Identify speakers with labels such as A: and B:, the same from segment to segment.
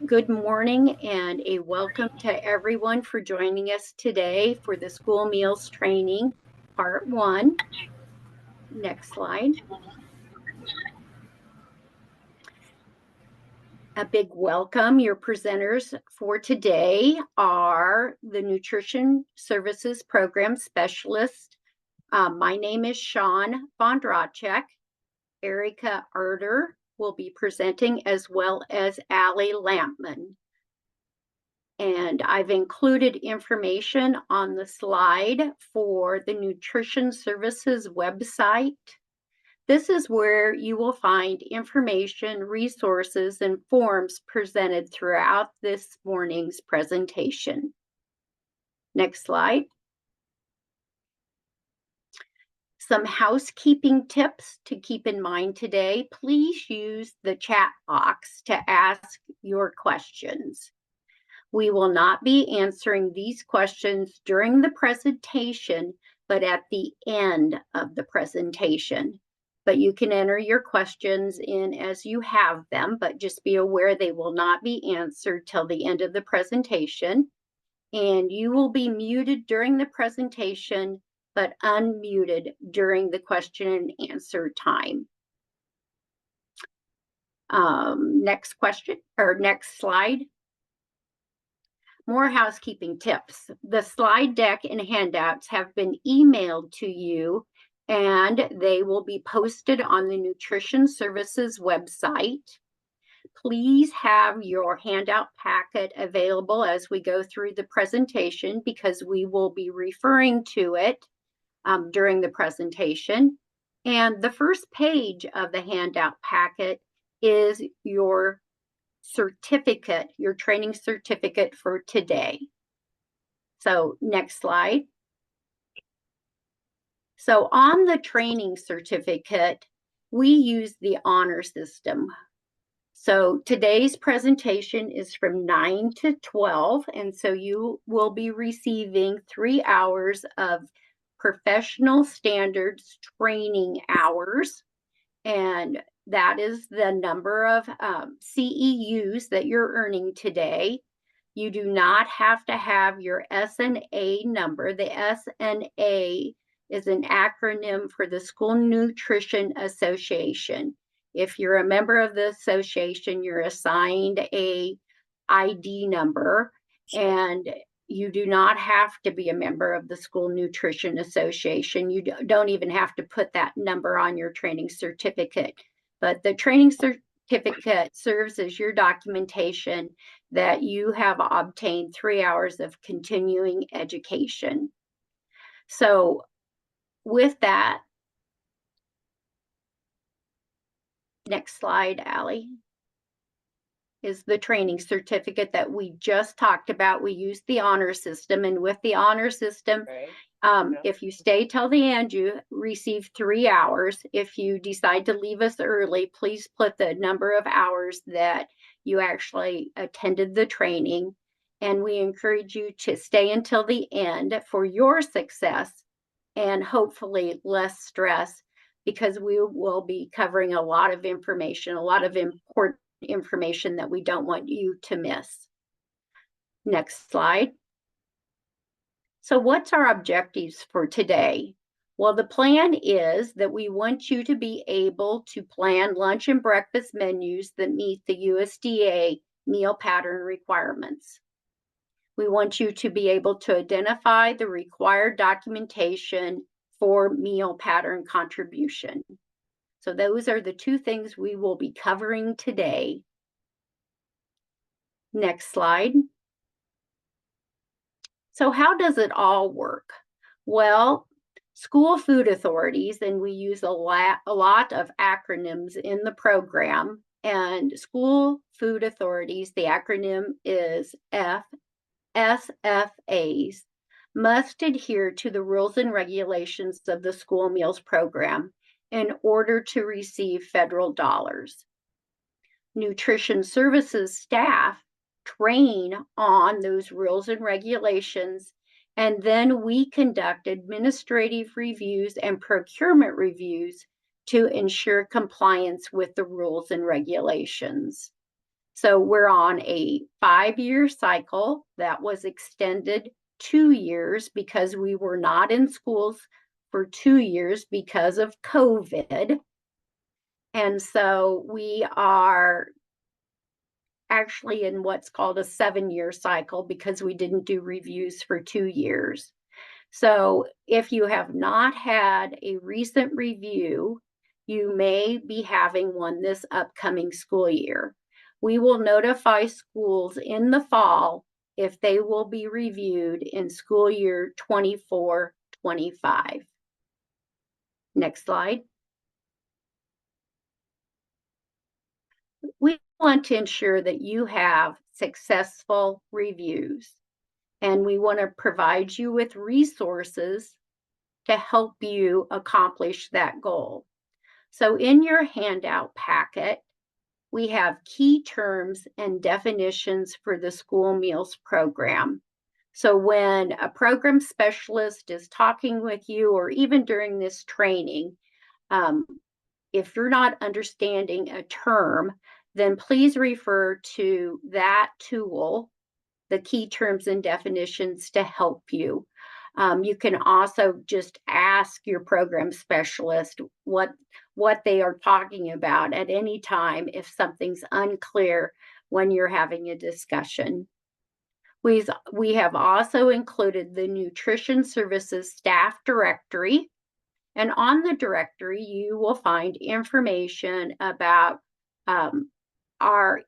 A: Good morning and a welcome to everyone for joining us today for the School Meals Training, Part 1. Next slide. A big welcome. Your presenters for today are the Nutrition Services Program Specialist. My name is Shawn Vondracek. Erica Erder will be presenting, as well as Allie Lampman. And I've included information on the slide for the Nutrition Services website. This is where you will find information, resources, and forms presented throughout this morning's presentation. Next slide. Some housekeeping tips to keep in mind today. Please use the chat box to ask your questions. We will not be answering these questions during the presentation, but at the end of the presentation. But you can enter your questions in as you have them, but just be aware they will not be answered till the end of the presentation. And you will be muted during the presentation, but unmuted during the question and answer time. Next question, or next slide. More housekeeping tips. The slide deck and handouts have been emailed to you, and they will be posted on the Nutrition Services website. Please have your handout packet available as we go through the presentation, because we will be referring to it during the presentation. And the first page of the handout packet is your certificate, your training certificate for today. So next slide. So on the training certificate, we use the honor system. So today's presentation is from 9 to 12, and so you will be receiving 3 hours of professional standards training hours, and that is the number of CEUs that you're earning today. You do not have to have your SNA number. The SNA is an acronym for the School Nutrition Association. If you're a member of the association, you're assigned a ID number, and you do not have to be a member of the School Nutrition Association. You don't even have to put that number on your training certificate. But the training certificate serves as your documentation that you have obtained 3 hours of continuing education. So with that, next slide, Allie, is the training certificate that we just talked about. We use the honor system, and with the honor system, if you stay till the end, you receive 3 hours. If you decide to leave us early, please put the number of hours that you actually attended the training, and we encourage you to stay until the end for your success and hopefully less stress, because we will be covering a lot of information, a lot of important information that we don't want you to miss. Next slide. So what's our objectives for today? Well, the plan is that we want you to be able to plan lunch and breakfast menus that meet the USDA meal pattern requirements. We want you to be able to identify the required documentation for meal pattern contribution. So those are the 2 things we will be covering today. Next slide. So how does it all work? Well, school food authorities, and we use a lot of acronyms in the program, and school food authorities, the acronym is SFAs, must adhere to the rules and regulations of the school meals program in order to receive federal dollars. Nutrition services staff train on those rules and regulations, and then we conduct administrative reviews and procurement reviews to ensure compliance with the rules and regulations. So we're on a 5-year cycle that was extended 2 years because we were not in schools for 2 years because of COVID. And so we are actually in what's called a 7-year cycle because we didn't do reviews for 2 years. So if you have not had a recent review, you may be having one this upcoming school year. We will notify schools in the fall if they will be reviewed in school year 24-25. Next slide. We want to ensure that you have successful reviews, and we want to provide you with resources to help you accomplish that goal. So in your handout packet, we have key terms and definitions for the school meals program. So when a program specialist is talking with you, or even during this training, if you're not understanding a term, then please refer to that tool, the key terms and definitions, to help you. You can also just ask your program specialist what they are talking about at any time if something's unclear when you're having a discussion. We have also included the Nutrition Services Staff Directory. And on the directory, you will find information about our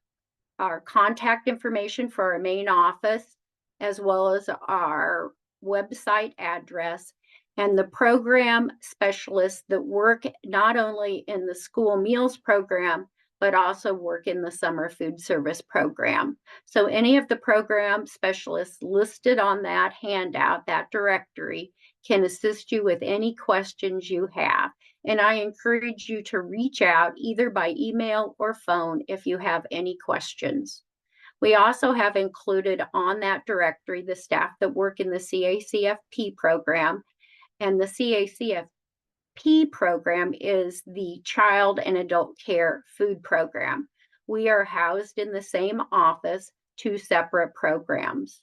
A: contact information for our main office, as well as our website address, and the program specialists that work not only in the school meals program, but also work in the summer food service program. So any of the program specialists listed on that handout, that directory, can assist you with any questions you have. And I encourage you to reach out either by email or phone if you have any questions. We also have included on that directory the staff that work in the CACFP program. And the CACFP program is the Child and Adult Care Food Program. We are housed in the same office, 2 separate programs.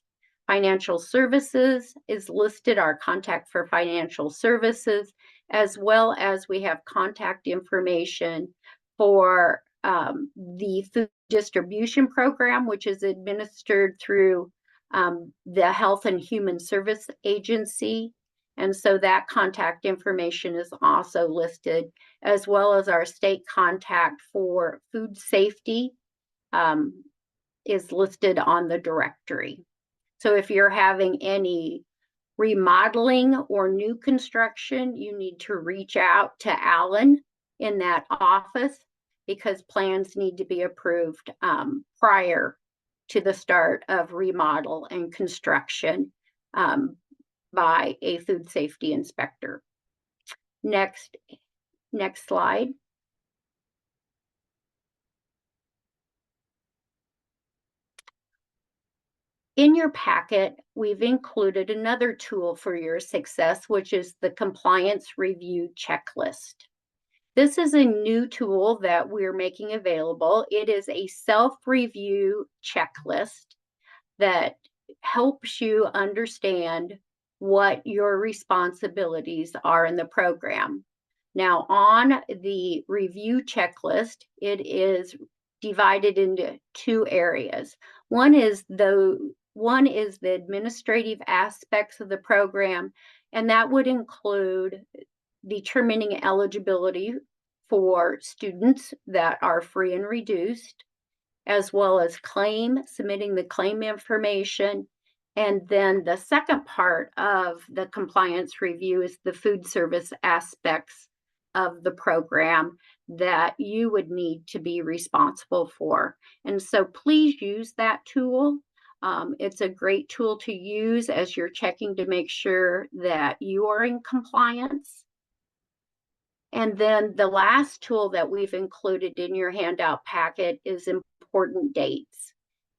A: Financial Services is listed, our contact for financial services, as well as we have contact information for the food distribution program, which is administered through the Health and Human Service Agency. And so that contact information is also listed, as well as our state contact for food safety is listed on the directory. So if you're having any remodeling or new construction, you need to reach out to Alan in that office, because plans need to be approved prior to the start of remodel and construction by a food safety inspector. Next slide. In your packet, we've included another tool for your success, which is the Compliance Review Checklist. This is a new tool that we're making available. It is a self-review checklist that helps you understand what your responsibilities are in the program. Now, on the review checklist, it is divided into 2 areas. One is the administrative aspects of the program, and that would include determining eligibility for students that are free and reduced, as well as submitting the claim information. And then the second part of the compliance review is the food service aspects of the program that you would need to be responsible for. And so please use that tool. It's a great tool to use as you're checking to make sure that you are in compliance. And then the last tool that we've included in your handout packet is important dates.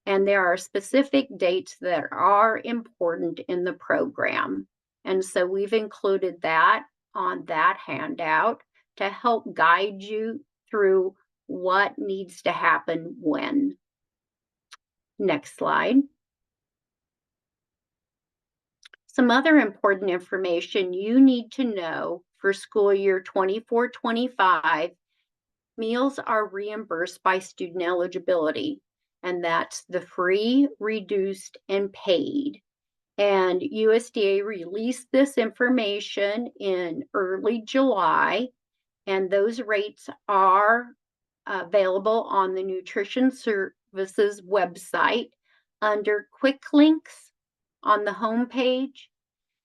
A: And there are specific dates that are important in the program. And so we've included that on that handout to help guide you through what needs to happen when. Next slide. Some other important information you need to know for school year 24-25, meals are reimbursed by student eligibility, and that's the free, reduced, and paid. And USDA released this information in early July, and those rates are available on the Nutrition Services website under Quick Links on the homepage.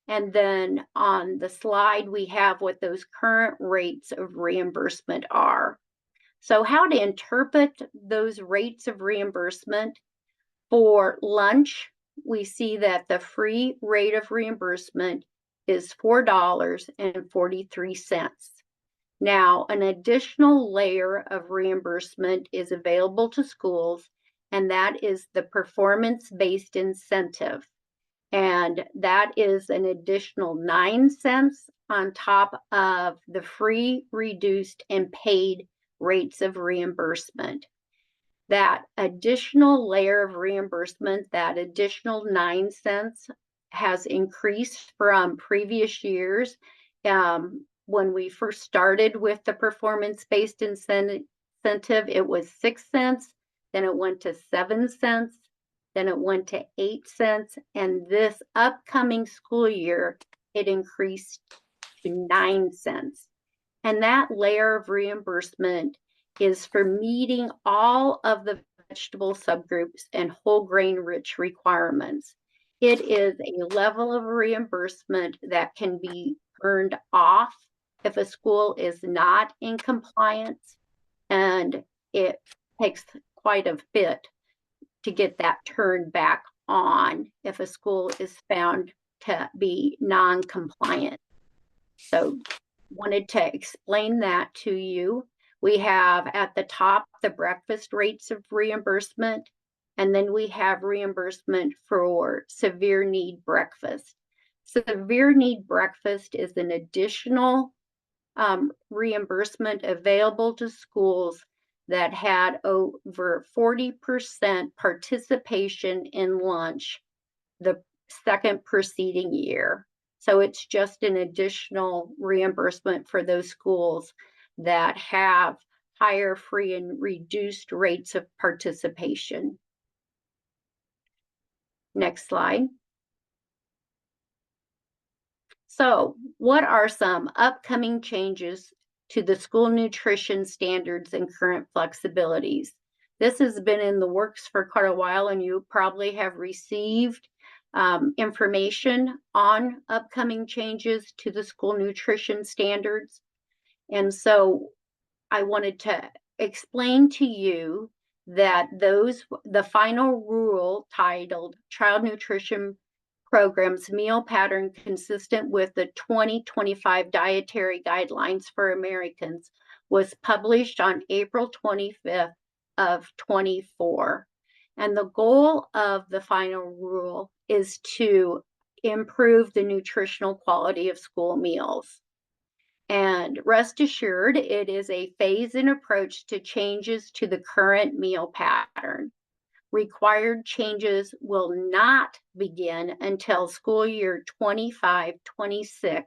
A: And then on the slide, we have what those current rates of reimbursement are. So how to interpret those rates of reimbursement? For lunch, we see that the free rate of reimbursement is $4.43. Now, an additional layer of reimbursement is available to schools, and that is the performance-based incentive. And that is an additional 9 cents on top of the free, reduced, and paid rates of reimbursement. That additional layer of reimbursement, that additional 9 cents, has increased from previous years. When we first started with the performance-based incentive, it was 6 cents, then it went to 7 cents, then it went to 8 cents, and this upcoming school year, it increased to 9 cents. And that layer of reimbursement is for meeting all of the vegetable subgroups and whole grain rich requirements. It is a level of reimbursement that can be earned off if a school is not in compliance, and it takes quite a bit to get that turned back on if a school is found to be non-compliant. So wanted to explain that to you. We have at the top the breakfast rates of reimbursement, and then we have reimbursement for severe need breakfast. Severe need breakfast is an additional reimbursement available to schools that had over 40% participation in lunch the second preceding year. So it's just an additional reimbursement for those schools that have higher free and reduced rates of participation. Next slide. So what are some upcoming changes to the school nutrition standards and current flexibilities? This has been in the works for quite a while, and you probably have received information on upcoming changes to the school nutrition standards. And so I wanted to explain to you that the final rule titled Child Nutrition Programs Meal Pattern Consistent with the 2025 Dietary Guidelines for Americans was published on April 25th of 24. And the goal of the final rule is to improve the nutritional quality of school meals. And rest assured, it is a phase-in approach to changes to the current meal pattern. Required changes will not begin until school year 25-26,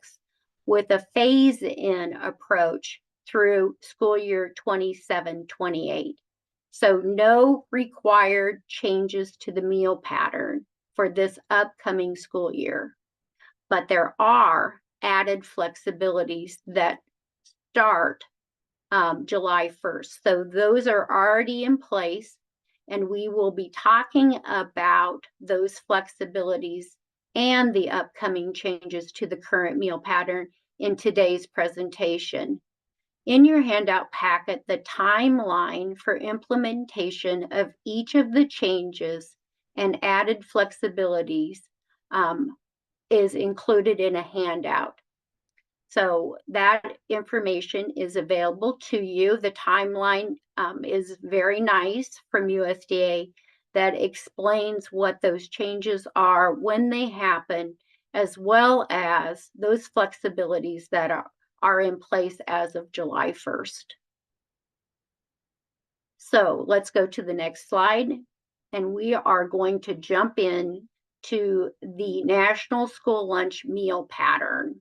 A: with a phase-in approach through school year 27-28. So no required changes to the meal pattern for this upcoming school year. But there are added flexibilities that start July 1st. So those are already in place, and we will be talking about those flexibilities and the upcoming changes to the current meal pattern in today's presentation. In your handout packet, the timeline for implementation of each of the changes and added flexibilities is included in a handout. So that information is available to you. The timeline is very nice from USDA that explains what those changes are, when they happen, as well as those flexibilities that are in place as of July 1st. So let's go to the next slide. and we are going to jump in to the National School Lunch Meal Pattern.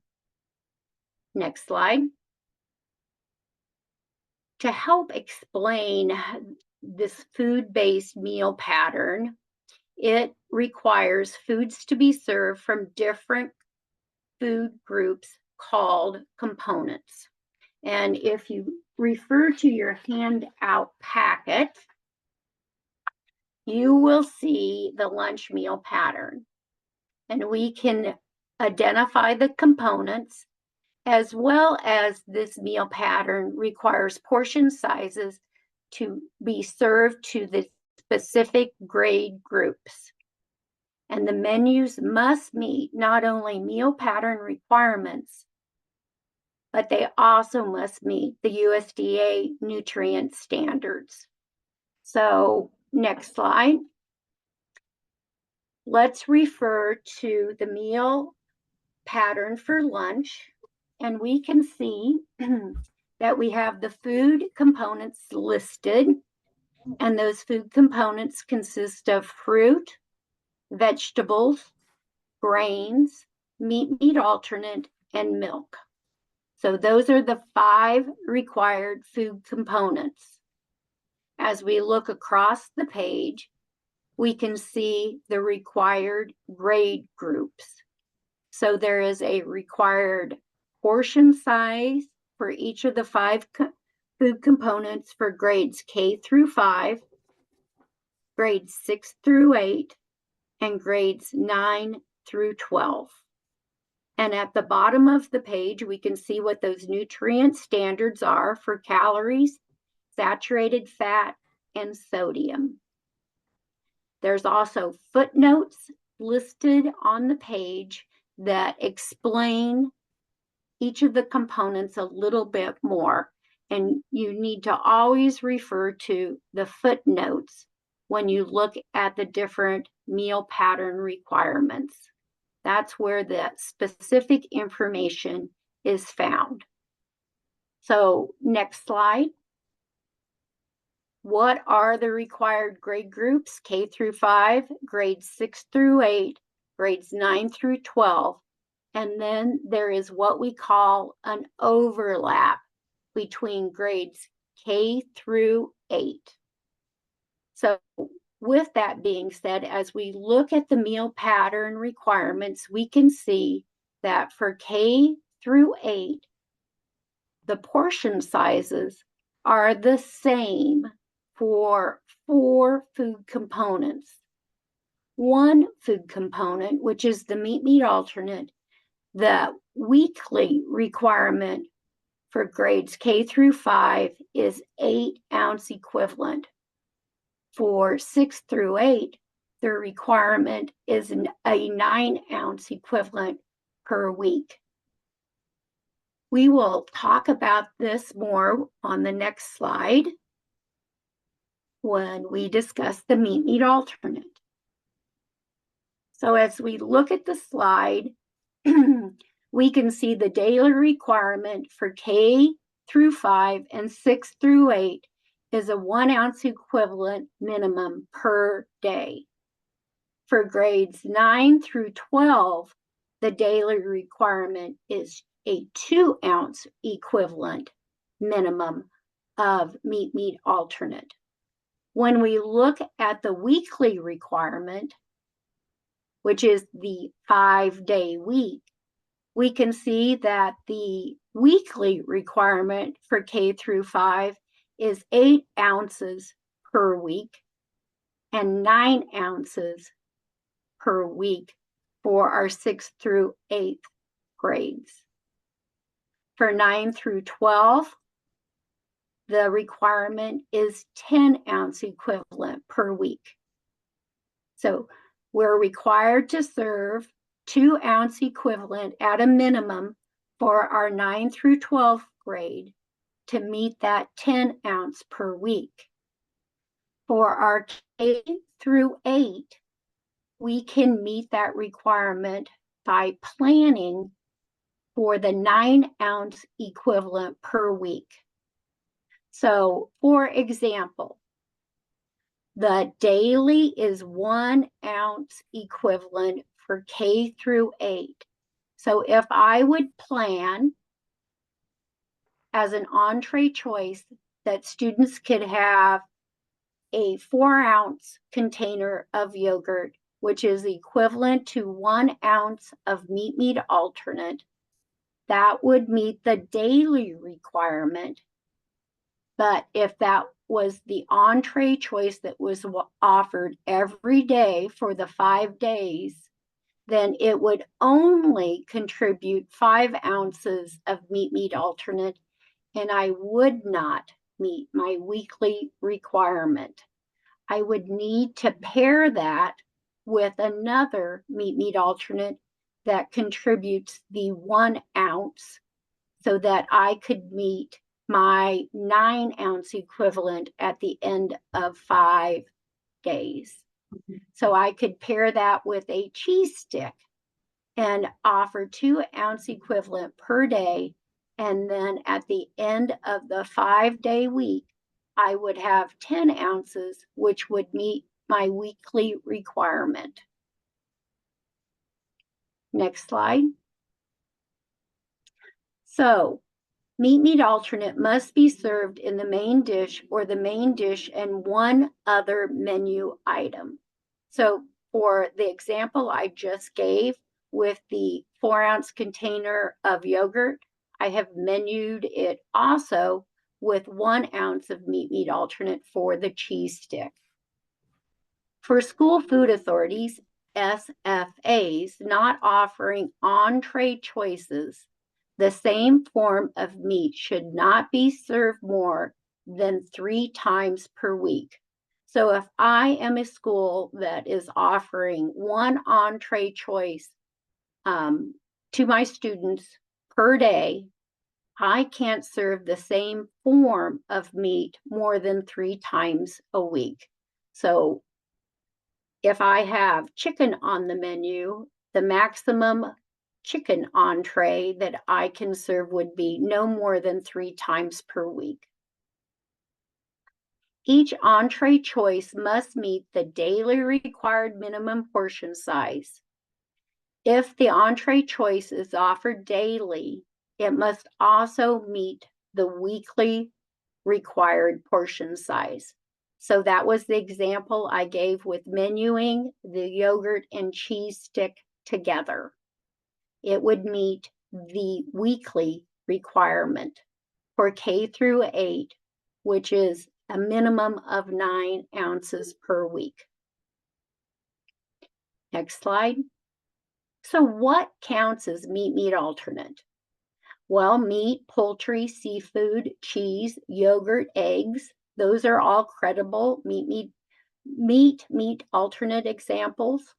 A: Next slide. To help explain this food-based meal pattern, it requires foods to be served from different food groups called components. And if you refer to your handout packet, you will see the lunch meal pattern. And we can identify the components, as well as this meal pattern requires portion sizes to be served to the specific grade groups. And the menus must meet not only meal pattern requirements, but they also must meet the USDA nutrient standards. So next slide. Let's refer to the meal pattern for lunch, and we can see that we have the food components listed, and those food components consist of fruit, vegetables, grains, meat alternate, and milk. So those are the 5 required food components. As we look across the page, we can see the required grade groups. So there is a required portion size for each of the 5 food components for grades K through 5, grades 6 through 8, and grades 9 through 12. And at the bottom of the page, we can see what those nutrient standards are for calories, saturated fat, and sodium. There's also footnotes listed on the page that explain each of the components a little bit more. And you need to always refer to the footnotes when you look at the different meal pattern requirements. That's where the specific information is found. So next slide. What are the required grade groups? K through 5, grades 6 through 8, grades 9 through 12. And then there is what we call an overlap between grades K through 8. So with that being said, as we look at the meal pattern requirements, we can see that for K through 8, the portion sizes are the same for 4 food components. One food component, which is the meat alternate, the weekly requirement for grades K through 5 is 8-ounce equivalent. For 6 through 8, the requirement is a 9-ounce equivalent per week. We will talk about this more on the next slide when we discuss the meat alternate. So as we look at the slide, we can see the daily requirement for K through 5 and 6 through 8 is a 1-ounce equivalent minimum per day. For grades 9 through 12, the daily requirement is a 2-ounce equivalent minimum of meat alternate. When we look at the weekly requirement, which is the 5-day week, we can see that the weekly requirement for K through 5 is 8 ounces per week and 9 ounces per week for our 6th through 8th grades. For 9 through 12, the requirement is 10-ounce equivalent per week. So we're required to serve 2-ounce equivalent at a minimum for our 9 through 12 grade to meet that 10-ounce per week. For our K through 8, we can meet that requirement by planning for the 9-ounce equivalent per week. So, for example, The daily is 1 ounce equivalent for K through 8. So if I would plan as an entree choice that students could have a 4-ounce container of yogurt, which is equivalent to 1 ounce of meat alternate, that would meet the daily requirement. But if that was the entree choice that was offered every day for the 5 days, then it would only contribute 5 ounces of meat alternate, and I would not meet my weekly requirement. I would need to pair that with another meat alternate that contributes the 1 ounce so that I could meet my 9-ounce equivalent at the end of 5 days. So I could pair that with a cheese stick and offer 2-ounce equivalent per day. And then at the end of the 5-day week, I would have 10 ounces, which would meet my weekly requirement. Next slide. So meat alternate must be served in the main dish or the main dish and one other menu item. So for the example I just gave with the 4-ounce container of yogurt, I have menued it also with 1 ounce of meat alternate for the cheese stick. For school food authorities, SFAs, not offering entree choices, the same form of meat should not be served more than 3 times per week. So if I am a school that is offering 1 entree choice to my students per day, I can't serve the same form of meat more than 3 times a week. So if I have chicken on the menu, the maximum chicken entree that I can serve would be no more than 3 times per week. Each entree choice must meet the daily required minimum portion size. If the entree choice is offered daily, it must also meet the weekly required portion size. So that was the example I gave with menuing the yogurt and cheese stick together. It would meet the weekly requirement for K through 8, which is a minimum of 9 ounces per week. Next slide. So what counts as meat alternate? Well, meat, poultry, seafood, cheese, yogurt, eggs, those are all credible meat alternate examples.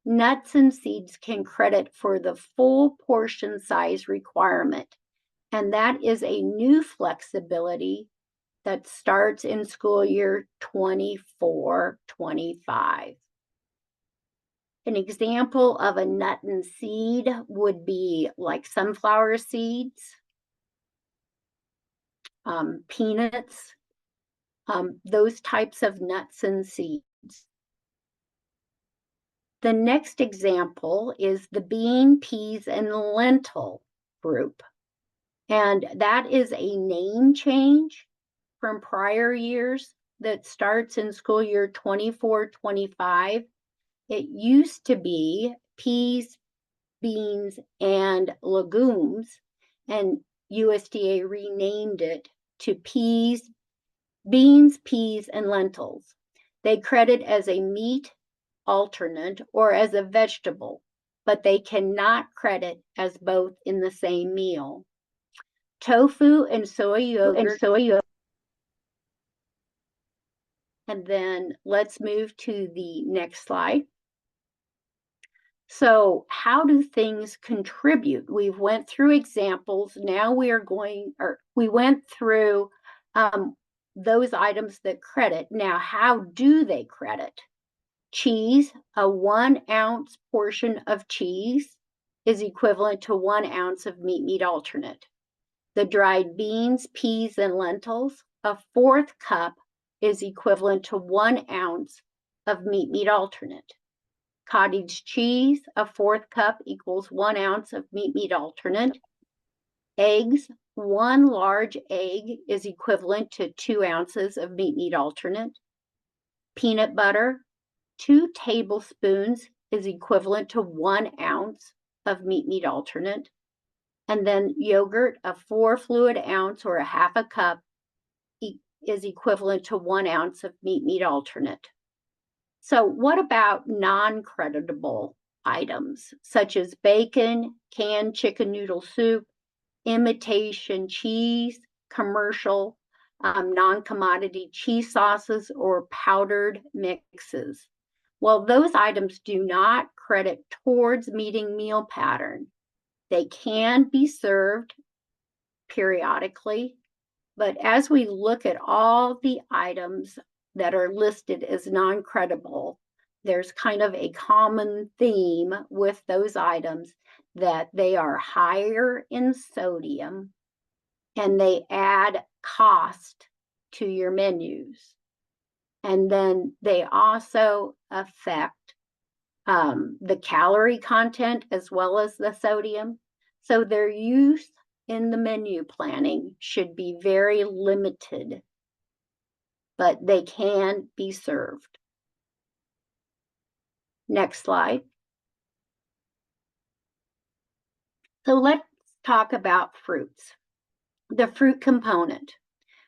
A: Nuts and seeds can credit for the full portion size requirement, and that is a new flexibility that starts in school year 24-25. An example of a nut and seed would be like sunflower seeds, peanuts, those types of nuts and seeds. The next example is the bean, peas, and lentil group. And that is a name change from prior years that starts in school year 24-25. It used to be peas, beans, and legumes, and USDA renamed it to beans, peas, and lentils. They credit as a meat alternate or as a vegetable, but they cannot credit as both in the same meal. Tofu and soy yogurt. And then let's move to the next slide. So how do things contribute? We've went through examples. Now we went through those items that credit. Now, how do they credit? Cheese, a 1 ounce portion of cheese is equivalent to 1 ounce of meat alternate. The dried beans, peas, and lentils, a 1/4 cup is equivalent to 1 ounce of meat alternate. Cottage cheese, a 1/4 cup equals 1 ounce of meat alternate. Eggs, 1 large egg is equivalent to 2 ounces of meat alternate. Peanut butter, 2 tablespoons is equivalent to 1 ounce of meat alternate. And then yogurt, a 4 fluid ounce or a 1/2 cup is equivalent to 1 ounce of meat alternate. So what about non-creditable items such as bacon, canned chicken noodle soup, imitation cheese, commercial, non-commodity cheese sauces, or powdered mixes? Well, those items do not credit towards meeting meal pattern. They can be served periodically, but as we look at all the items that are listed as non-creditable, there's kind of a common theme with those items that they are higher in sodium and they add cost to your menus. And then they also affect the calorie content as well as the sodium. So their use in the menu planning should be very limited, but they can be served. Next slide. So let's talk about fruits. The fruit component.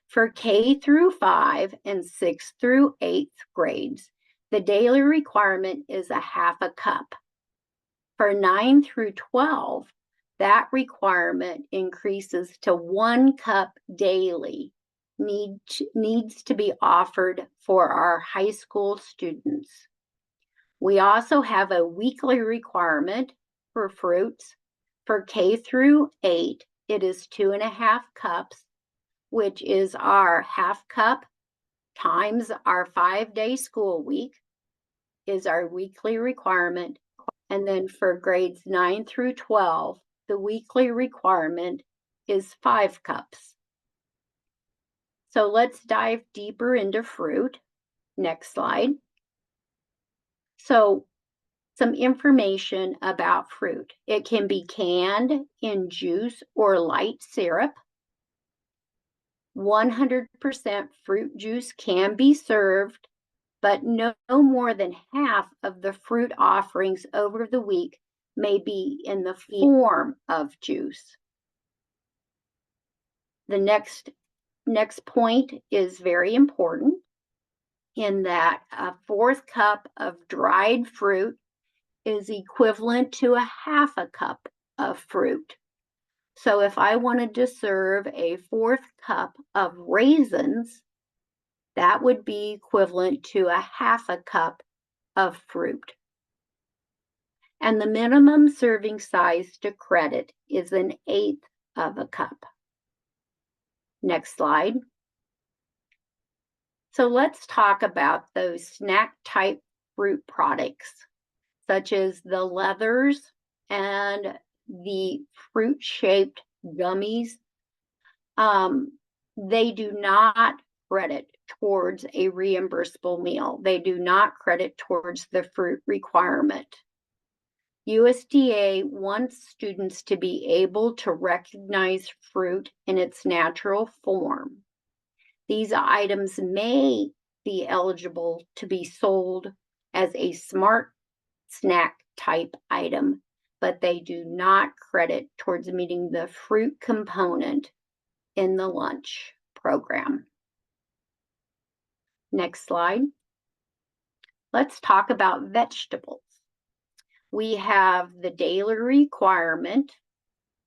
A: For K through 5 and 6 through 8th grades, the daily requirement is a 1/2 cup. For 9 through 12, that requirement increases to 1 cup daily, needs to be offered for our high school students. We also have a weekly requirement for fruits. For K through 8, it is 2.5 cups, which is our 1/2 cup times our 5-day school week is our weekly requirement. And then for grades 9 through 12, the weekly requirement is 5 cups. So let's dive deeper into fruit. Next slide. So some information about fruit. It can be canned in juice or light syrup. 100% fruit juice can be served, but no more than half of the fruit offerings over the week may be in the form of juice. The next point is very important in that a 1/4 cup of dried fruit is equivalent to a 1/2 cup of fruit. So if I wanted to serve a 1/4 cup of raisins, that would be equivalent to a 1/2 cup of fruit. And the minimum serving size to credit is 1/8 of a cup. Next slide. So let's talk about those snack type fruit products, such as the leathers and the fruit-shaped gummies. They do not credit towards a reimbursable meal. They do not credit towards the fruit requirement. USDA wants students to be able to recognize fruit in its natural form. These items may be eligible to be sold as a smart snack type item, but they do not credit towards meeting the fruit component in the lunch program. Next slide. Let's talk about vegetables. We have the daily requirement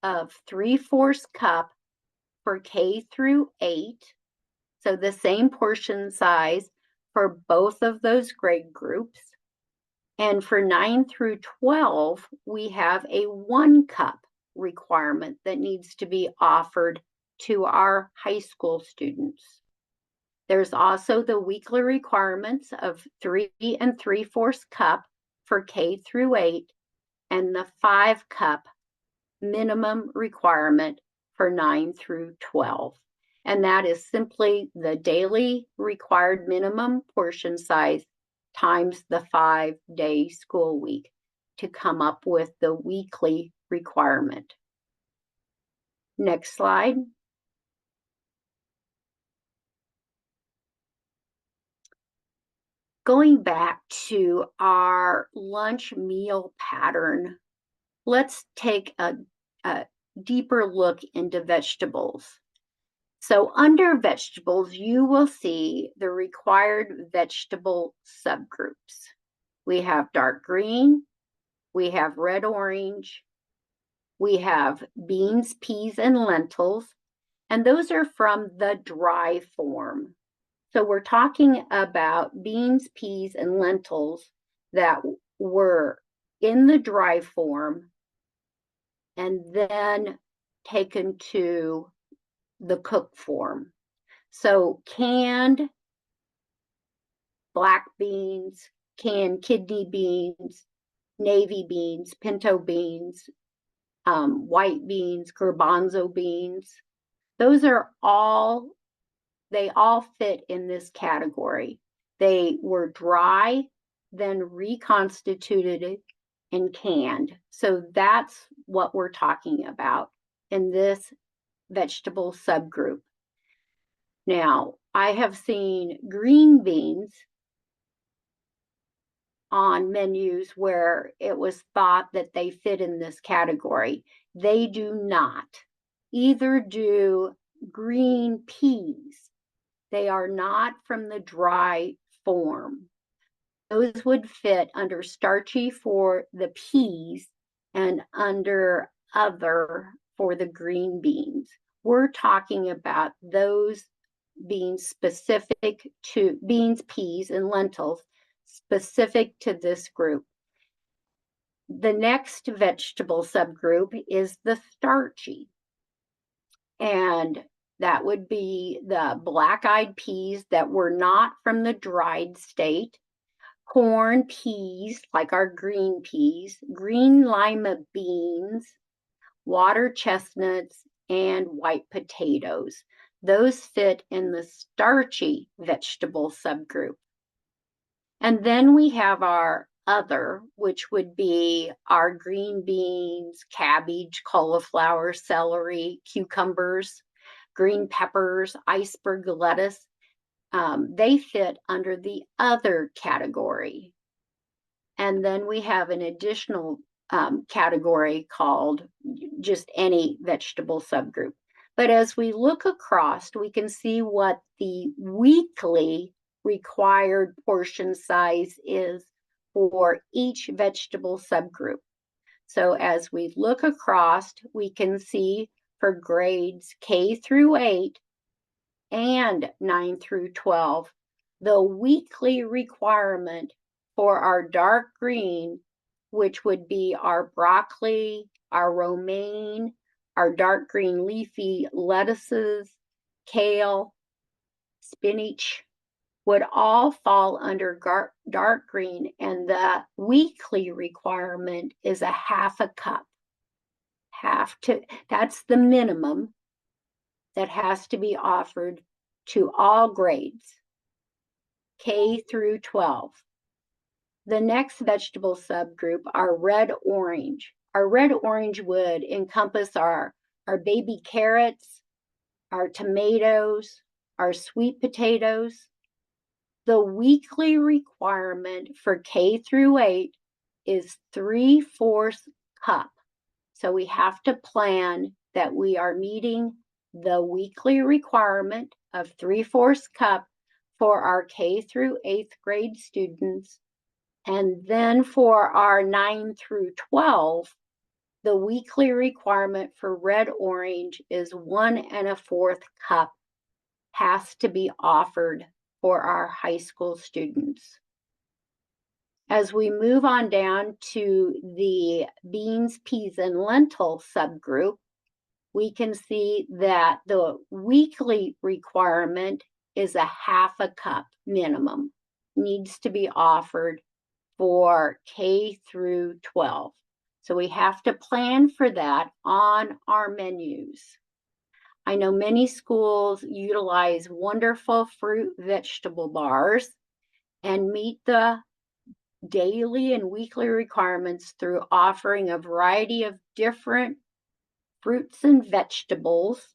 A: of 3/4 cup for K through 8. So the same portion size for both of those grade groups. And for 9 through 12, we have a 1 cup requirement that needs to be offered to our high school students. There's also the weekly requirements of 3 3/4 cup for K through 8 and the 5 cup minimum requirement for 9 through 12. And that is simply the daily required minimum portion size times the 5-day school week to come up with the weekly requirement. Next slide. Going back to our lunch meal pattern, let's take a deeper look into vegetables. So under vegetables, you will see the required vegetable subgroups. We have dark green, we have red orange, we have beans, peas, and lentils, and those are from the dry form. So we're talking about beans, peas, and lentils that were in the dry form and then taken to the cooked form. So canned black beans, canned kidney beans, navy beans, pinto beans, white beans, garbanzo beans. Those are all, they all fit in this category. They were dry, then reconstituted and canned. So that's what we're talking about in this vegetable subgroup. Now, I have seen green beans on menus where it was thought that they fit in this category. They do not. Either do green peas. They are not from the dry form. Those would fit under starchy for the peas and under other for the green beans. We're talking about those being specific to beans, peas, and lentils, specific to this group. The next vegetable subgroup is the starchy. And that would be the black-eyed peas that were not from the dried state, corn, peas, like our green peas, green lima beans, water chestnuts, and white potatoes. Those fit in the starchy vegetable subgroup. And then we have our other, which would be our green beans, cabbage, cauliflower, celery, cucumbers, green peppers, iceberg lettuce. They fit under the other category. And then we have an additional category called just any vegetable subgroup. But as we look across, we can see what the weekly required portion size is for each vegetable subgroup. So as we look across, we can see for grades K through 8 and 9 through 12, the weekly requirement for our dark green, which would be our broccoli, our romaine, our dark green leafy lettuces, kale, spinach, would all fall under dark green, and the weekly requirement is a half a cup. That's the minimum that has to be offered to all grades, K through 12. The next vegetable subgroup are red orange. Our red orange would encompass our baby carrots, our tomatoes, our sweet potatoes. The weekly requirement for K through 8 is 3/4 cup. So we have to plan that we are meeting the weekly requirement of 3/4 cup for our K through 8th grade students. And then for our 9 through 12, the weekly requirement for red orange is 1 1/4 cup has to be offered for our high school students. As we move on down to the beans, peas, and lentil subgroup, we can see that the weekly requirement is a half a cup minimum, needs to be offered for K through 12. So we have to plan for that on our menus. I know many schools utilize wonderful fruit vegetable bars and meet the daily and weekly requirements through offering a variety of different fruits and vegetables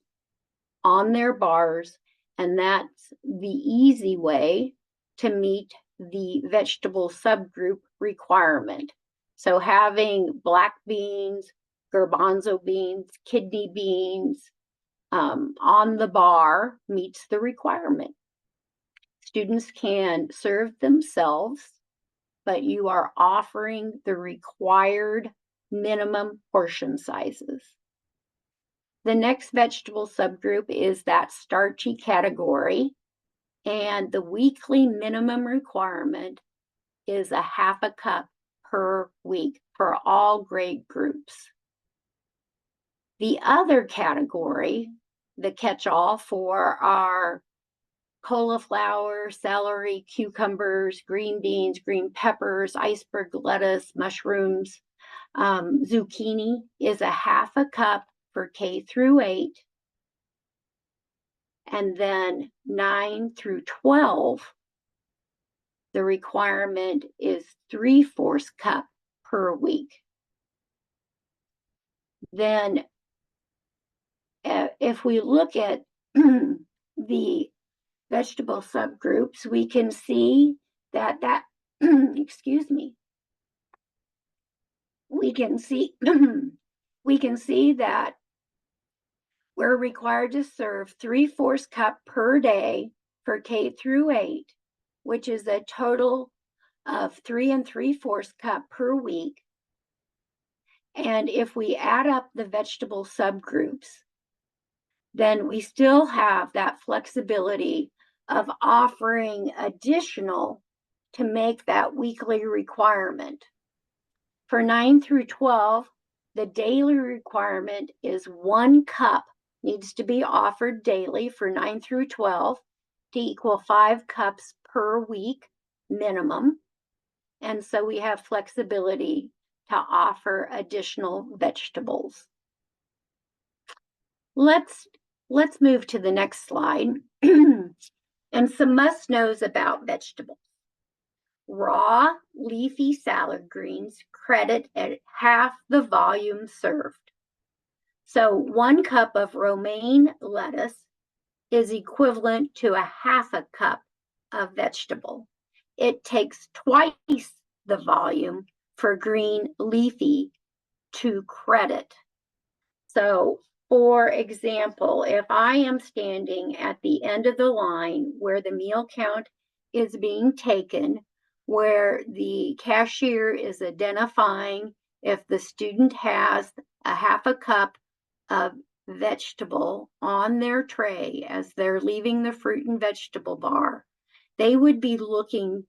A: on their bars, and that's the easy way to meet the vegetable subgroup requirement. So having black beans, garbanzo beans, kidney beans on the bar meets the requirement. Students can serve themselves, but you are offering the required minimum portion sizes. The next vegetable subgroup is that starchy category, and the weekly minimum requirement is a half a cup per week for all grade groups. The other category, the catch-all for our cauliflower, celery, cucumbers, green beans, green peppers, iceberg lettuce, mushrooms, zucchini, is a half a cup for K through 8. And then 9 through 12, the requirement is 3/4 cup per week. Then if we look at the vegetable subgroups, we can see that excuse me, we can see that we're required to serve 3/4 cup per day for K through 8, which is a total of 3 3/4 cup per week. And if we add up the vegetable subgroups, then we still have that flexibility of offering additional to make that weekly requirement. For 9 through 12, the daily requirement is 1 cup needs to be offered daily for 9 through 12 to equal 5 cups per week minimum. And so we have flexibility to offer additional vegetables. Let's move to the next slide. And some must-knows about vegetables. Raw leafy salad greens credit at half the volume served. So 1 cup of romaine lettuce is equivalent to a half a cup of vegetable. It takes twice the volume for green leafy to credit. So, for example, if I am standing at the end of the line where the meal count is being taken, where the cashier is identifying if the student has a half a cup of vegetable on their tray as they're leaving the fruit and vegetable bar, they would be looking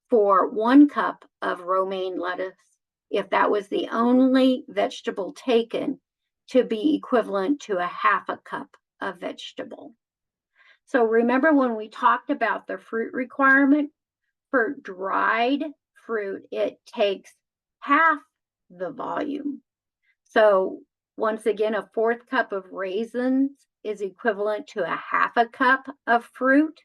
A: for 1 cup of romaine lettuce, if that was the only vegetable taken, to be equivalent to a half a cup of vegetable. So remember when we talked about the fruit requirement, for dried fruit, it takes half the volume. So once again, a 1/4 cup of raisins is equivalent to a half a cup of fruit.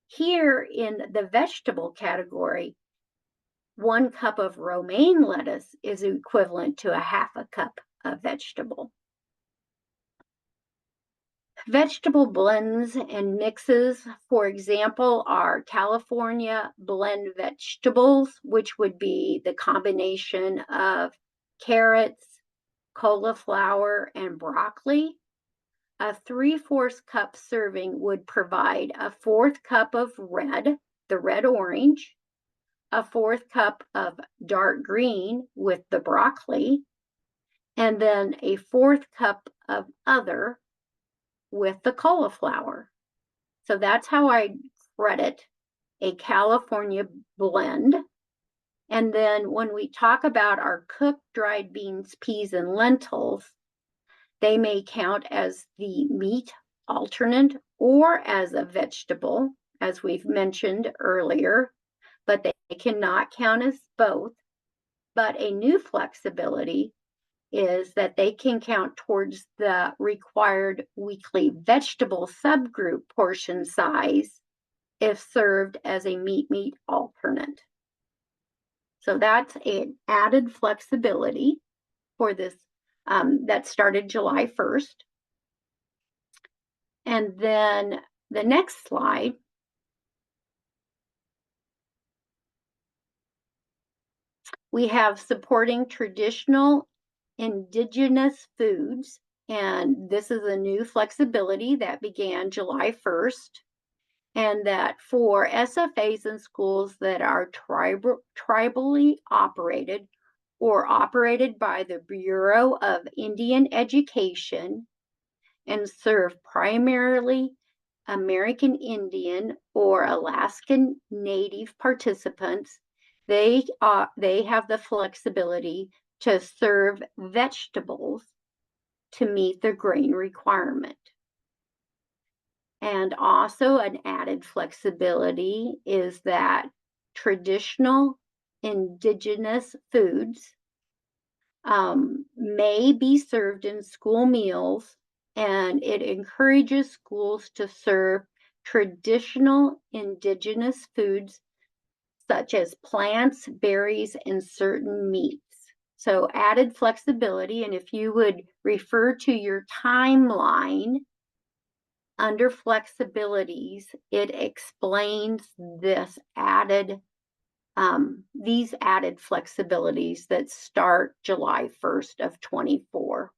A: Here in the vegetable category, 1 cup of romaine lettuce is equivalent to a half a cup of vegetable. Vegetable blends and mixes, for example, are California blend vegetables, which would be the combination of carrots, cauliflower, and broccoli. A 3/4 cup serving would provide a 1/4 cup of red, the red orange, a 1/4 cup of dark green with the broccoli, and then a 1/4 cup of other with the cauliflower. So that's how I credit a California blend. And then when we talk about our cooked dried beans, peas, and lentils, they may count as the meat alternate or as a vegetable, as we've mentioned earlier, but they cannot count as both. But a new flexibility is that they can count towards the required weekly vegetable subgroup portion size if served as a meat alternate. So that's an added flexibility for this that started July 1st. And then the next slide we have supporting traditional indigenous foods. And this is a new flexibility that began July 1st. And that for SFAs in schools that are tribally operated or operated by the Bureau of Indian Education and serve primarily American Indian or Alaskan Native participants, they have the flexibility to serve vegetables to meet the grain requirement. And also an added flexibility is that traditional indigenous foods may be served in school meals, and it encourages schools to serve traditional indigenous foods such as plants, berries, and certain meats. So added flexibility, and if you would refer to your timeline under flexibilities, it explains this these added flexibilities that start July 1st of 24.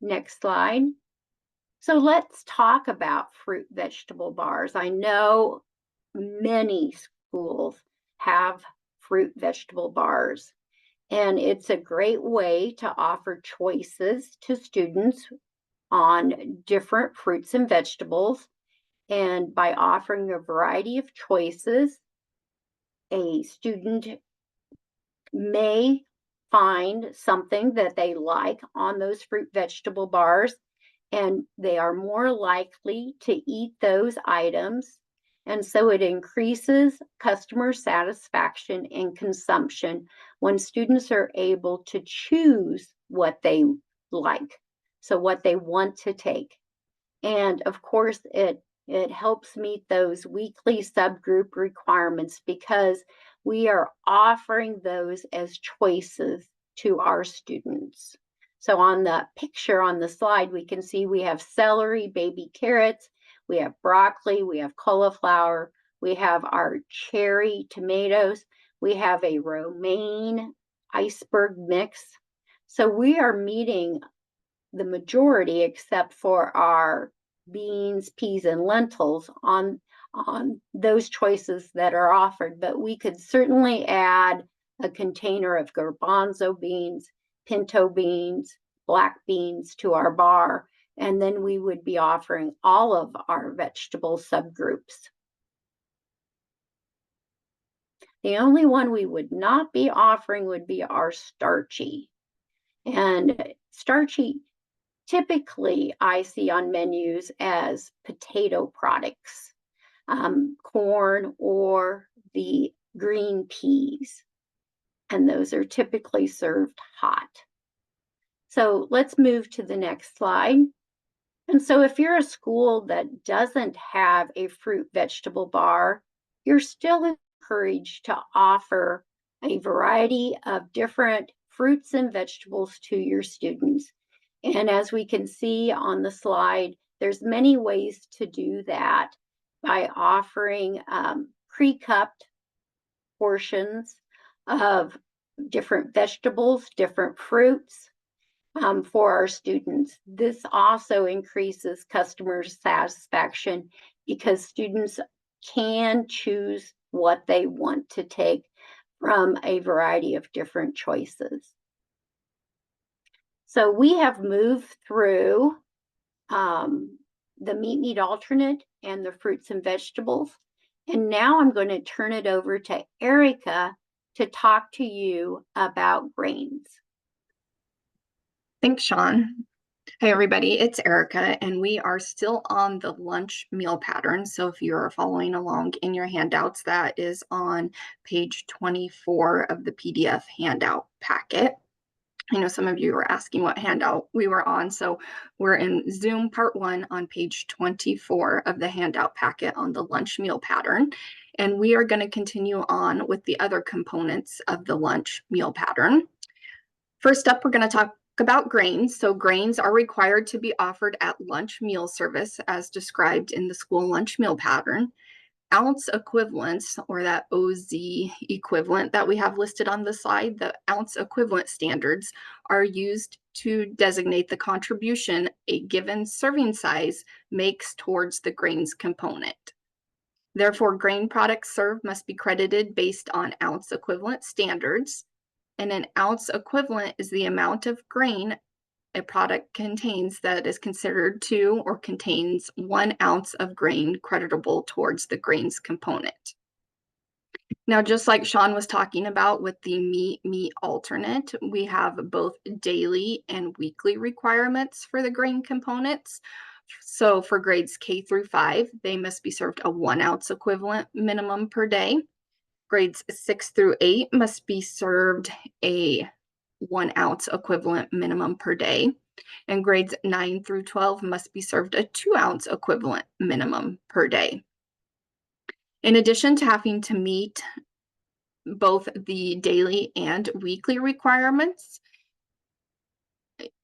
A: Next slide. So let's talk about fruit vegetable bars. I know many schools have fruit vegetable bars, and it's a great way to offer choices to students on different fruits and vegetables. And by offering a variety of choices, a student may find something that they like on those fruit vegetable bars, and they are more likely to eat those items. And so it increases customer satisfaction and consumption when students are able to choose what they like, so what they want to take. And of course, it helps meet those weekly subgroup requirements because we are offering those as choices to our students. So on the picture on the slide, we can see we have celery, baby carrots, we have broccoli, we have cauliflower, we have our cherry tomatoes, we have a romaine iceberg mix. So we are meeting the majority, except for our beans, peas, and lentils on those choices that are offered. But we could certainly add a container of garbanzo beans, pinto beans, black beans to our bar, and then we would be offering all of our vegetable subgroups. The only one we would not be offering would be our starchy. And starchy, typically I see on menus as potato products, corn or the green peas. And those are typically served hot. So let's move to the next slide. And so if you're a school that doesn't have a fruit vegetable bar, you're still encouraged to offer a variety of different fruits and vegetables to your students. And as we can see on the slide, there's many ways to do that by offering pre-cupped portions of different vegetables, different fruits for our students. This also increases customer satisfaction because students can choose what they want to take from a variety of different choices. So we have moved through the meat alternate and the fruits and vegetables. And now I'm going to turn it over to Erica to talk to you about grains.
B: Thanks, Sean. Hey, everybody, it's Erica, and we are still on the lunch meal pattern. So if you're following along in your handouts, that is on page 24 of the PDF handout packet. I know some of you were asking what handout we were on. So we're in Zoom Part 1 on page 24 of the handout packet on the lunch meal pattern. And we are going to continue on with the other components of the lunch meal pattern. First up, we're going to talk about grains. So grains are required to be offered at lunch meal service as described in the school lunch meal pattern. Ounce equivalents, or that OZ equivalent that we have listed on the slide, the ounce equivalent standards are used to designate the contribution a given serving size makes towards the grains component. Therefore, grain products served must be credited based on ounce equivalent standards, and an ounce equivalent is the amount of grain a product contains that is considered to or contains 1 ounce of grain creditable towards the grains component. Now, just like Sean was talking about with the meat alternate, we have both daily and weekly requirements for the grain components. So for grades K through 5, they must be served a 1 ounce equivalent minimum per day. Grades 6 through 8 must be served a 1 ounce equivalent minimum per day, and grades 9 through 12 must be served a 2 ounce equivalent minimum per day. In addition to having to meet both the daily and weekly requirements,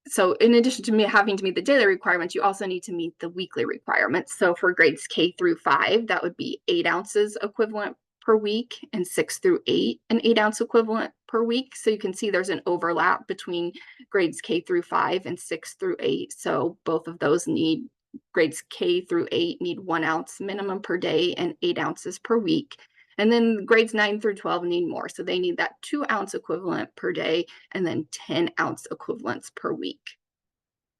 B: so in addition to having to meet the daily requirements, you also need to meet the weekly requirements. So for grades K through 5, that would be 8 ounces equivalent per week, and 6 through 8, an 8 ounce equivalent per week. So you can see there's an overlap between grades K through 5 and 6 through 8. So both of those grades K through 8 need 1 ounce minimum per day and 8 ounces per week. And then grades 9 through 12 need more. So they need that 2 ounce equivalent per day and then 10 ounce equivalents per week.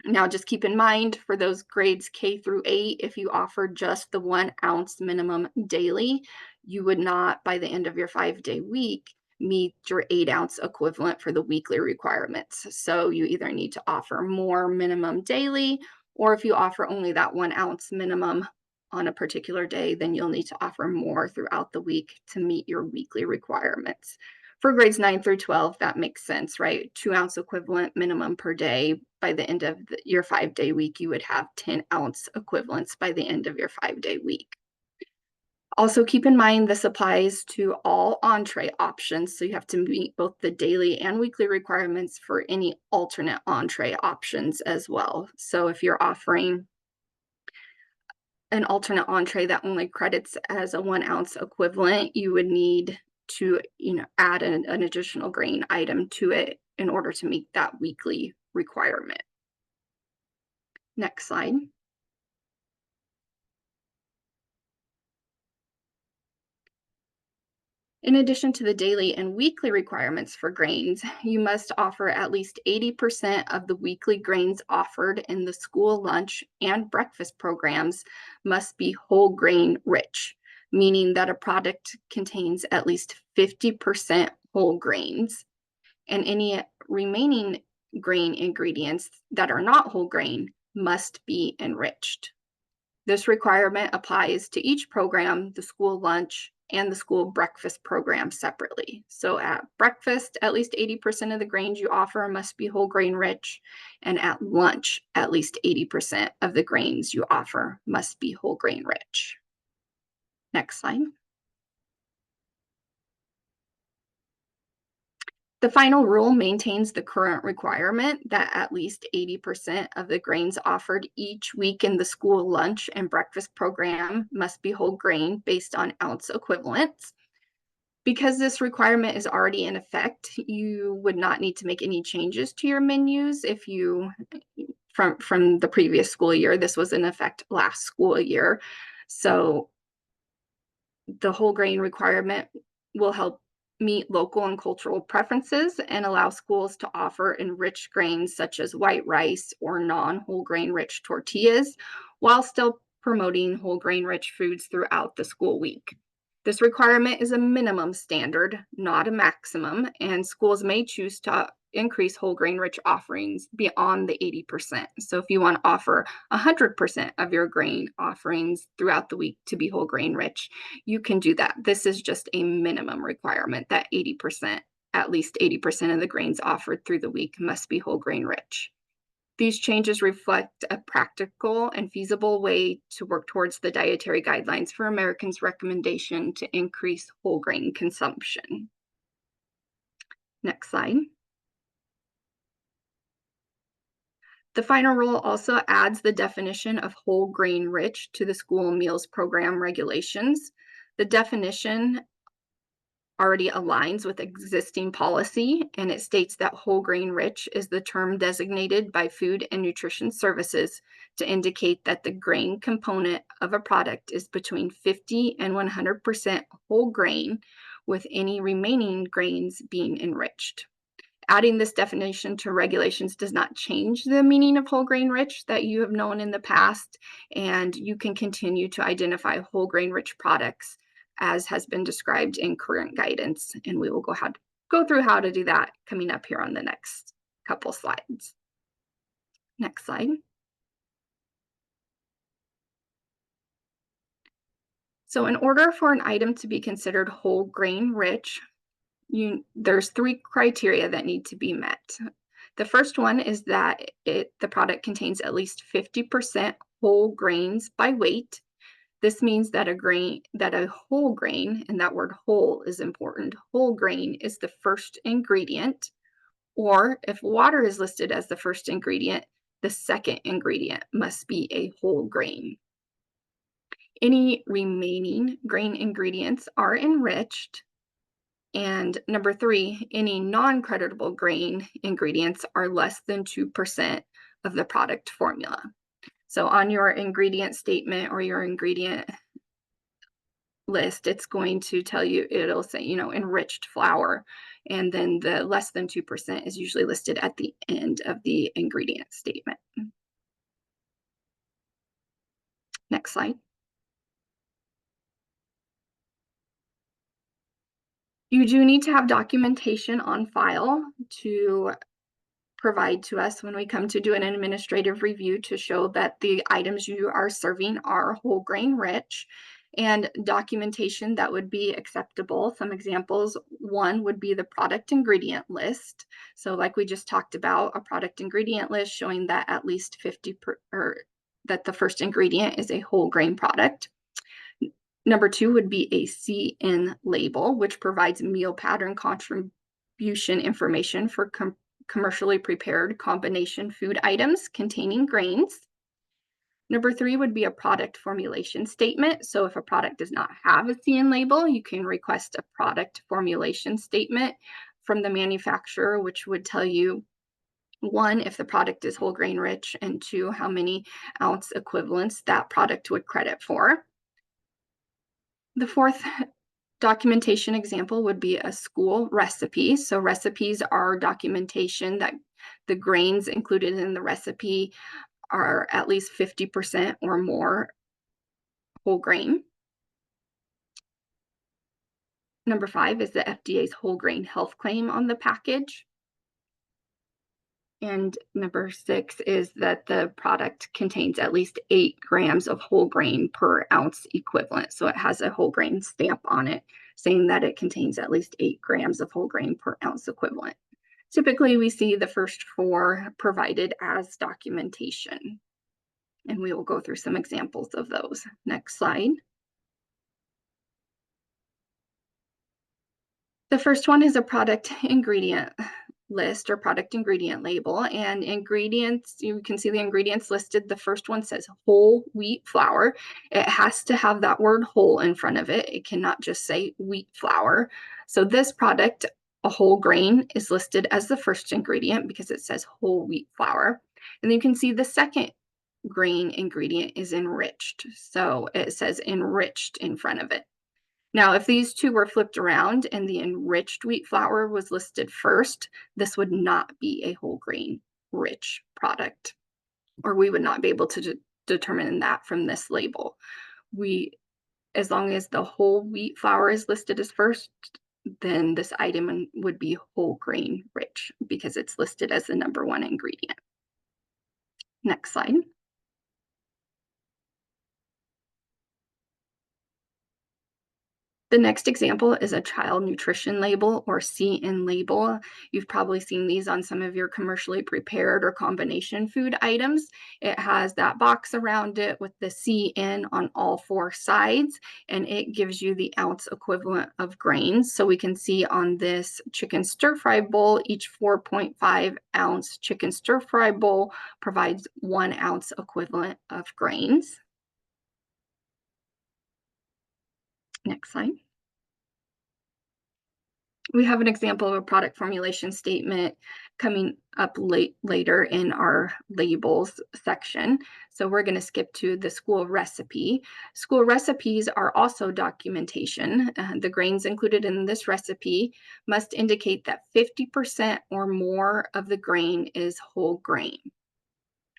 B: Now, just keep in mind for those grades K through 8, if you offer just the 1 ounce minimum daily, you would not, by the end of your 5-day week, meet your 8 ounce equivalent for the weekly requirements. So you either need to offer more minimum daily, or if you offer only that 1 ounce minimum on a particular day, then you'll need to offer more throughout the week to meet your weekly requirements. For grades 9 through 12, that makes sense, right? 2 ounce equivalent minimum per day. By the end of your 5-day week, you would have 10 ounce equivalents by the end of your 5-day week. Also keep in mind this applies to all entree options. So you have to meet both the daily and weekly requirements for any alternate entree options as well. So if you're offering an alternate entree that only credits as a 1 ounce equivalent, you would need to add an additional grain item to it in order to meet that weekly requirement. Next slide. In addition to the daily and weekly requirements for grains, you must offer at least 80% of the weekly grains offered in the school lunch and breakfast programs must be whole grain rich, meaning that a product contains at least 50% whole grains, and any remaining grain ingredients that are not whole grain must be enriched. This requirement applies to each program, the school lunch and the school breakfast program separately. So at breakfast, at least 80% of the grains you offer must be whole grain rich, and at lunch, at least 80% of the grains you offer must be whole grain rich. Next slide. The final rule maintains the current requirement that at least 80% of the grains offered each week in the school lunch and breakfast program must be whole grain based on ounce equivalents. Because this requirement is already in effect, you would not need to make any changes to your menus if you, from the previous school year. This was in effect last school year. So the whole grain requirement will help meet local and cultural preferences and allow schools to offer enriched grains such as white rice or non-whole grain rich tortillas, while still promoting whole grain rich foods throughout the school week. This requirement is a minimum standard, not a maximum, and schools may choose to increase whole grain rich offerings beyond the 80%. So if you want to offer 100% of your grain offerings throughout the week to be whole grain rich, you can do that. This is just a minimum requirement, that 80% at least 80% of the grains offered through the week must be whole grain rich. These changes reflect a practical and feasible way to work towards the dietary guidelines for Americans' recommendation to increase whole grain consumption. Next slide. The final rule also adds the definition of whole grain rich to the school meals program regulations. The definition already aligns with existing policy, and it states that whole grain rich is the term designated by Food and Nutrition Services to indicate that the grain component of a product is between 50 and 100% whole grain, with any remaining grains being enriched. Adding this definition to regulations does not change the meaning of whole grain rich that you have known in the past, and you can continue to identify whole grain rich products as has been described in current guidance, and we will go through how to do that coming up here on the next couple slides. Next slide. So in order for an item to be considered whole grain rich, there's 3 criteria that need to be met. The first one is that the product contains at least 50% whole grains by weight. This means that a whole grain, and that word whole is important, whole grain is the first ingredient, or if water is listed as the first ingredient, the second ingredient must be a whole grain. Any remaining grain ingredients are enriched. And number 3, any non-creditable grain ingredients are less than 2% of the product formula. So on your ingredient statement or your ingredient list, it's going to tell you, it'll say, enriched flour. And then the less than 2% is usually listed at the end of the ingredient statement. Next slide. You do need to have documentation on file to provide to us when we come to do an administrative review to show that the items you are serving are whole grain rich, and documentation that would be acceptable. Some examples, one would be the product ingredient list. So like we just talked about, a product ingredient list showing that at least that the first ingredient is a whole grain product. Number 2 would be a CN label, which provides meal pattern contribution information for commercially prepared combination food items containing grains. Number 3 would be a product formulation statement. So if a product does not have a CN label, you can request a product formulation statement from the manufacturer, which would tell you, 1, if the product is whole grain rich, and 2, how many ounce equivalents that product would credit for. The 4th documentation example would be a school recipe. So recipes are documentation that the grains included in the recipe are at least 50% or more whole grain. Number 5 is the FDA's whole grain health claim on the package. And number 6 is that the product contains at least 8 grams of whole grain per ounce equivalent. So it has a whole grain stamp on it saying that it contains at least 8 grams of whole grain per ounce equivalent. Typically, we see the first 4 provided as documentation. And we will go through some examples of those. Next slide. The first one is a product ingredient list or product ingredient label, and ingredients, you can see the ingredients listed. The first one says whole wheat flour. It has to have that word whole in front of it. It cannot just say wheat flour. So this product, a whole grain, is listed as the first ingredient because it says whole wheat flour. And then you can see the second grain ingredient is enriched. So it says enriched in front of it. Now, if these 2 were flipped around and the enriched wheat flour was listed first, this would not be a whole grain rich product, or we would not be able to determine that from this label. As long as the whole wheat flour is listed as first, then this item would be whole grain rich because it's listed as the number 1 ingredient. Next slide. The next example is a child nutrition label or CN label. You've probably seen these on some of your commercially prepared or combination food items. It has that box around it with the CN on all four sides, and it gives you the ounce equivalent of grains. So we can see on this chicken stir-fry bowl, each 4.5 ounce chicken stir-fry bowl provides 1 ounce equivalent of grains. Next slide. We have an example of a product formulation statement coming up later in our labels section. So we're going to skip to the school recipe. School recipes are also documentation. The grains included in this recipe must indicate that 50% or more of the grain is whole grain.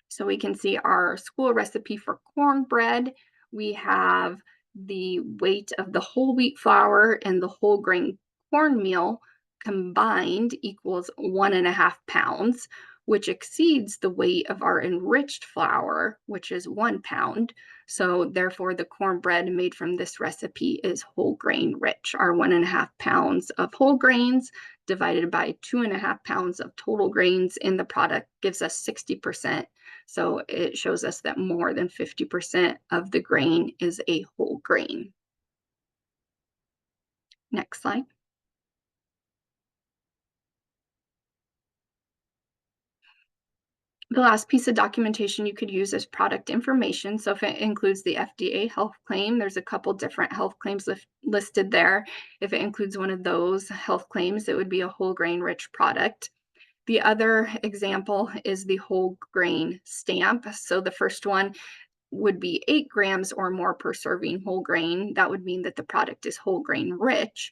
B: So we can see our school recipe for cornbread. We have the weight of the whole wheat flour and the whole grain cornmeal combined equals 1.5 pounds, which exceeds the weight of our enriched flour, which is 1 pound. So therefore, the cornbread made from this recipe is whole grain rich. Our 1.5 pounds of whole grains divided by 2.5 pounds of total grains in the product gives us 60%. So it shows us that more than 50% of the grain is a whole grain. Next slide. The last piece of documentation you could use is product information. So if it includes the FDA health claim, there's a couple different health claims listed there. If it includes one of those health claims, it would be a whole grain rich product. The other example is the whole grain stamp. So the first one would be 8 grams or more per serving whole grain. That would mean that the product is whole grain rich.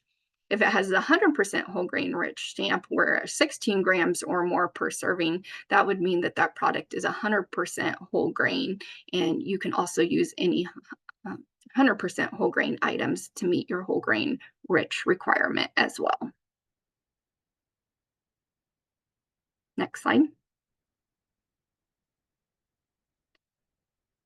B: If it has the 100% whole grain rich stamp, where 16 grams or more per serving, that would mean that that product is 100% whole grain. And you can also use any 100% whole grain items to meet your whole grain rich requirement as well. Next slide.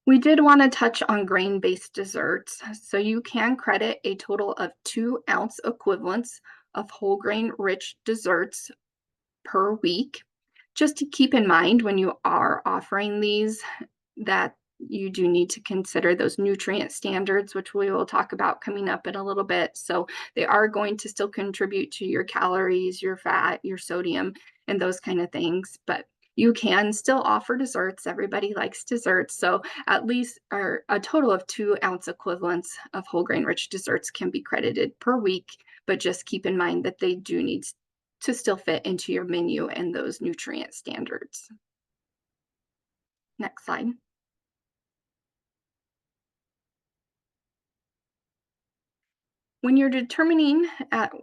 B: We did want to touch on grain-based desserts. So you can credit a total of 2 ounce equivalents of whole grain rich desserts per week. Just to keep in mind when you are offering these that you do need to consider those nutrient standards, which we will talk about coming up in a little bit. So they are going to still contribute to your calories, your fat, your sodium, and those kind of things. But you can still offer desserts. Everybody likes desserts. So at least a total of 2 ounce equivalents of whole grain rich desserts can be credited per week. But just keep in mind that they do need to still fit into your menu and those nutrient standards. Next slide. When you're determining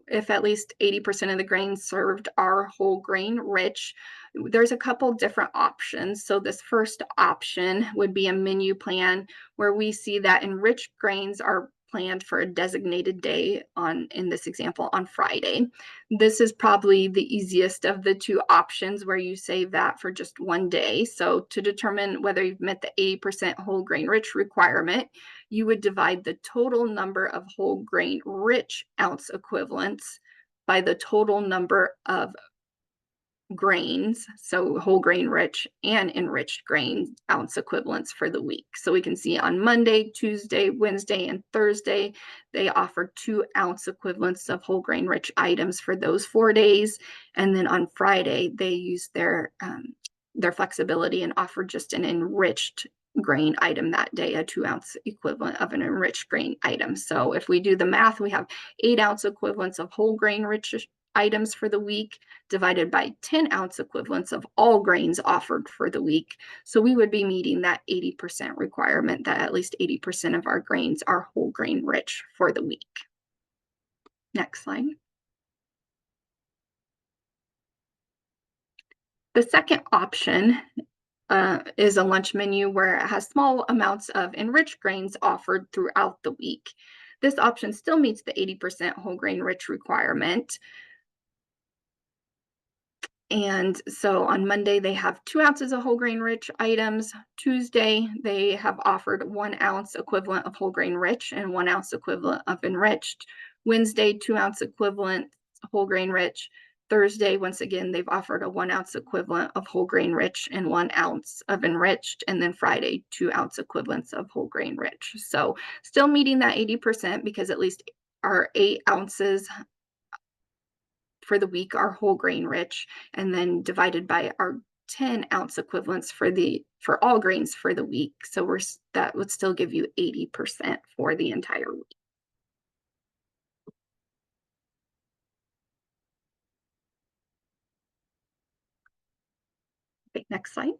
B: if at least 80% of the grains served are whole grain rich, there's a couple different options. So this first option would be a menu plan where we see that enriched grains are planned for a designated day in this example, on Friday. This is probably the easiest of the two options where you save that for just one day. So to determine whether you've met the 80% whole grain rich requirement, you would divide the total number of whole grain rich ounce equivalents by the total number of grains, so whole grain rich and enriched grain ounce equivalents for the week. So we can see on Monday, Tuesday, Wednesday, and Thursday, they offer 2 ounce equivalents of whole grain rich items for those 4 days. And then on Friday, they use their flexibility and offer just an enriched grain item that day, a 2 ounce equivalent of an enriched grain item. So if we do the math, we have 8 ounce equivalents of whole grain rich items for the week divided by 10 ounce equivalents of all grains offered for the week. So we would be meeting that 80% requirement that at least 80% of our grains are whole grain rich for the week. Next slide. The second option is a lunch menu where it has small amounts of enriched grains offered throughout the week. This option still meets the 80% whole grain rich requirement. And so on Monday, they have 2 ounces of whole grain rich items. Tuesday, they have offered 1 ounce equivalent of whole grain rich and 1 ounce equivalent of enriched. Wednesday, 2-ounce equivalent whole grain rich. Thursday, once again, they've offered a 1-ounce equivalent of whole grain rich and 1 ounce of enriched. And then Friday, 2-ounce equivalents of whole grain rich. So still meeting that 80% because at least our 8 ounces for the week are whole grain rich, and then divided by our 10-ounce equivalents for all grains for the week. So that would still give you 80% for the entire week. Okay, next slide.